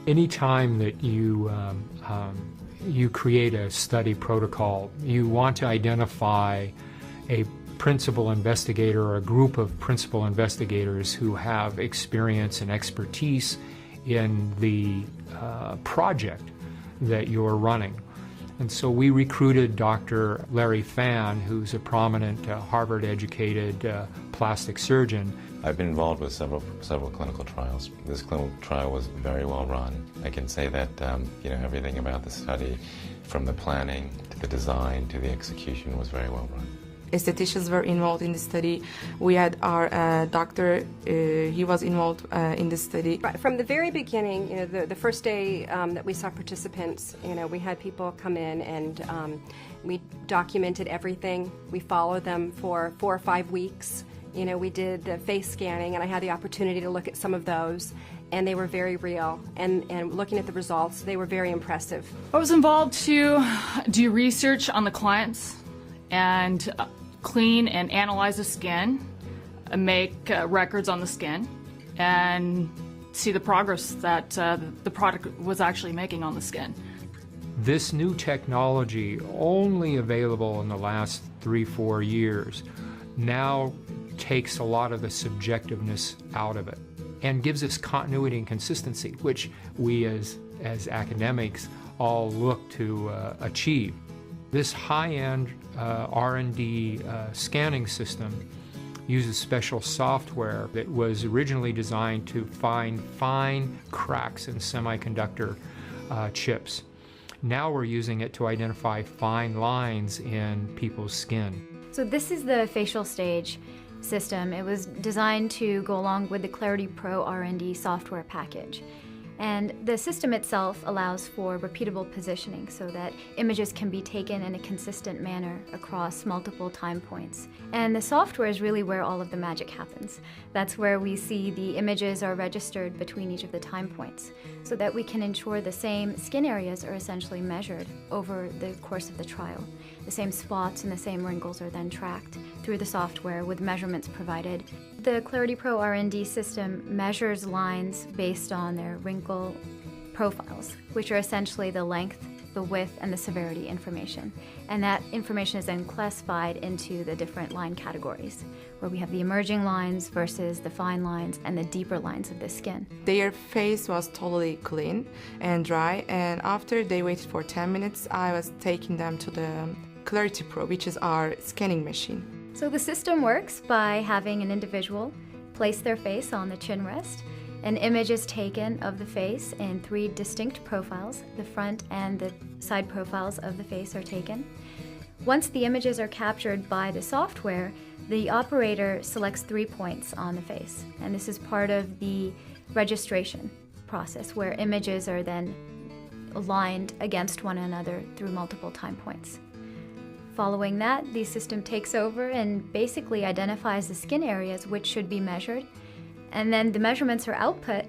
Anytime that you create a study protocol, you want to identify a principal investigator or a group of principal investigators who have experience and expertise in the project that you're running. And so we recruited Dr. Larry Fan, who's a prominent Harvard-educated plastic surgeon. I've been involved with several clinical trials. This clinical trial was very well run. I can say that everything about the study, from the planning to the design to the execution, was very well run. Estheticians were involved in the study. We had our doctor, he was involved in the study. From the very beginning, the first day that we saw participants, we had people come in and we documented everything. We followed them for 4 or 5 weeks. We did the face scanning, and I had the opportunity to look at some of those, and they were very real. And looking at the results, they were very impressive. I was involved to do research on the clients and clean and analyze the skin, make records on the skin, and see the progress that the product was actually making on the skin. This new technology, only available in the last 3-4 years, now takes a lot of the subjectiveness out of it and gives us continuity and consistency, which we as academics all look to achieve. This high-end R&D scanning system uses special software that was originally designed to find fine cracks in semiconductor chips. Now we're using it to identify fine lines in people's skin. So this is the facial stage system. It was designed to go along with the Clarity Pro R&D software package. And the system itself allows for repeatable positioning so that images can be taken in a consistent manner across multiple time points. And the software is really where all of the magic happens. That's where we see the images are registered between each of the time points so that we can ensure the same skin areas are essentially measured over the course of the trial. The same spots and the same wrinkles are then tracked through the software with measurements provided. The Clarity Pro R&D system measures lines based on their wrinkle profiles, which are essentially the length, the width, and the severity information. And that information is then classified into the different line categories, where we have the emerging lines versus the fine lines and the deeper lines of the skin. Their face was totally clean and dry, and after they waited for 10 minutes, I was taking them to the Clarity Pro, which is our scanning machine. So the system works by having an individual place their face on the chin rest. An image is taken of the face in 3 distinct profiles. The front and the side profiles of the face are taken. Once the images are captured by the software, the operator selects 3 points on the face. And this is part of the registration process, where images are then aligned against one another through multiple time points. Following that, the system takes over and basically identifies the skin areas which should be measured, and then the measurements are output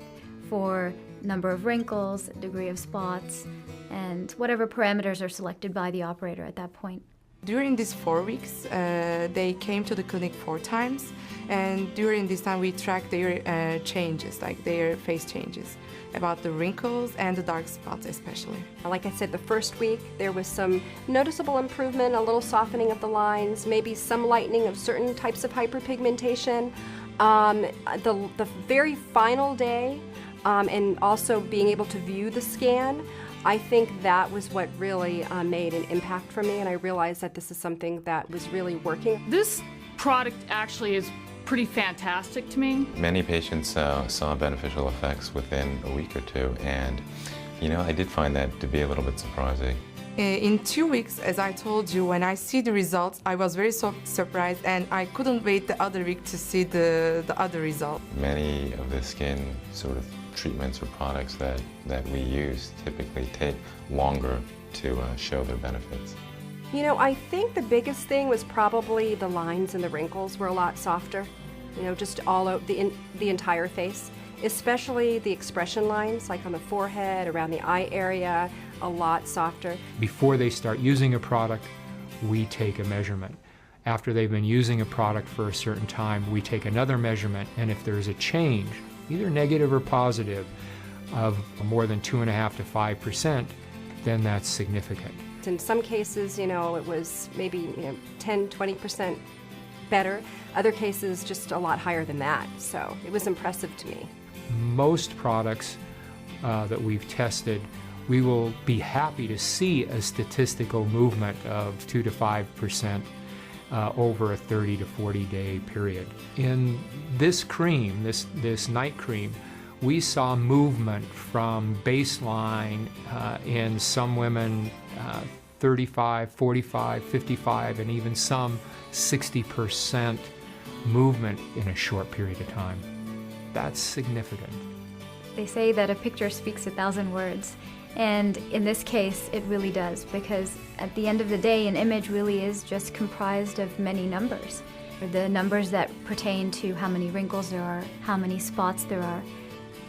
for number of wrinkles, degree of spots, and whatever parameters are selected by the operator at that point. During these 4 weeks, they came to the clinic 4 times, and during this time we tracked their changes, like their face changes, about the wrinkles and the dark spots especially. Like I said, the first week there was some noticeable improvement, a little softening of the lines, maybe some lightening of certain types of hyperpigmentation. The very final day, and also being able to view the scan, I think that was what really made an impact for me, and I realized that this is something that was really working. This product actually is pretty fantastic to me. Many patients saw beneficial effects within a week or 2, and I did find that to be a little bit surprising. In 2 weeks, as I told you, when I see the results, I was very surprised, and I couldn't wait the other week to see the other result. Many of the skin sort of treatments or products that we use typically take longer to show their benefits. I think the biggest thing was probably the lines and the wrinkles were a lot softer, just all over the entire face, especially the expression lines, like on the forehead, around the eye area, a lot softer. Before they start using a product, we take a measurement. After they've been using a product for a certain time, we take another measurement, and if there's a change, either negative or positive, of more than 2.5 to 5%, then that's significant. In some cases, it was maybe 10, 20% better. Other cases, just a lot higher than that. So it was impressive to me. Most products that we've tested, we will be happy to see a statistical movement of 2 to 5% over a 30 to 40 day period. In this cream, this night cream, we saw movement from baseline in some women 35, 45, 55, and even some 60% movement in a short period of time. That's significant. They say that a picture speaks 1,000 words, and in this case it really does, because at the end of the day an image really is just comprised of many numbers. The numbers that pertain to how many wrinkles there are, how many spots there are,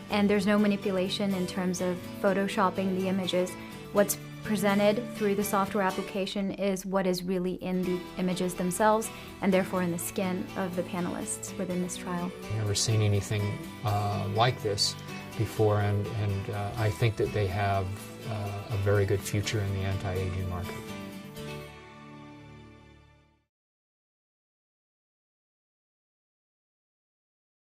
and there's no manipulation in terms of photoshopping the images. What's presented through the software application is what is really in the images themselves, and therefore in the skin of the panelists within this trial. I've never seen anything like this before, and I think that they have a very good future in the anti-aging market.